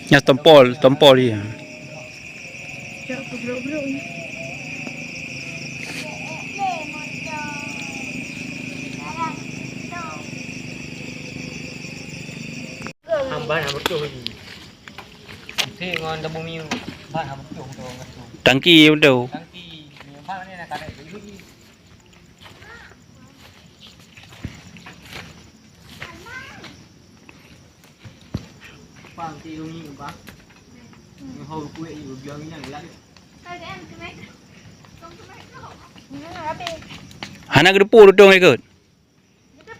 Ya tompol dia. Cak belok-belok ni. Hamban ham betul lagi. Thế ngon dah bumi ban ham betul tu ngatu. Tangki betul. Tangki ni ban ni nak kadai dulu ni. Bang ti lumi bang. Ni hou kuih ni biang ni nak lagi. Hana gedepu dudung ikut.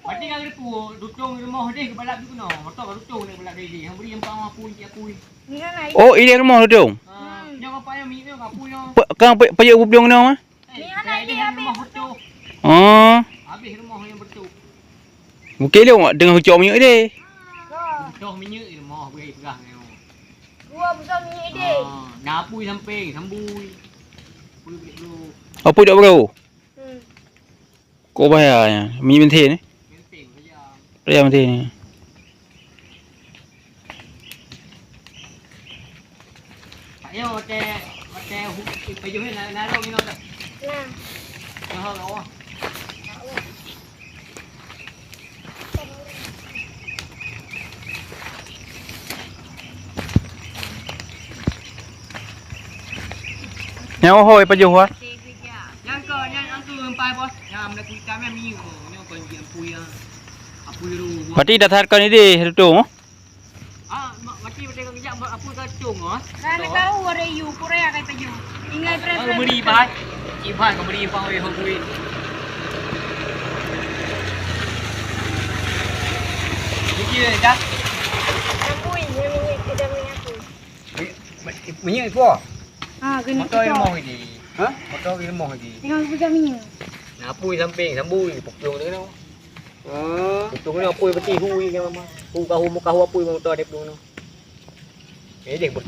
Mati kan tu dutong rumah dia ke balap tu no. Motor dutong ni balap dia. Hang beri yang pang apui apui. Ni kan air. Oh, ini rumah dudung. Ha, jangan apa yang minyak apui no. Kang payah ubung ni mah. Ni anak dia rumah betul. Oh, Habis rumah yang betul. mungkin dia dengan hujan minyak dia. Betul minyak rumah beri perah ni. Gua besar minyak dia. Ha, dah apui samping, sambui. Apui balik dulu. Apa dak bro? Hmm. Kau bayarnya. Minyak mentih ni. Penting saja. Bayar mentih ni. Tak payah macam baju ni narok ni tak. Nah. Ha, awak. Nyawa hoi paju hua. Yang ke yang tu empai bos. Yang nak kuih kami minyak. Ni kau dia apui ah. Apui dulu. Berarti dah tatkan ni dia dudung. Ah, mati betul kejap apui kacung ah. Kan tahu ada you Korea kai paju. Ingat Kau beri bahai. Iban kau beri pang oi hoi. Ni dah. Ampui, yang minyak kita minyak aku. Minyak tu ah. Ha, kena Motor kita. rumah ni. Ha? Motor rumah ni. Tengok pegang minyak. Nak apui samping, sambui, pokong tu kan. Pokong ni apui peti hui kan mama. Hu kau apui motor dia tu. Eh dia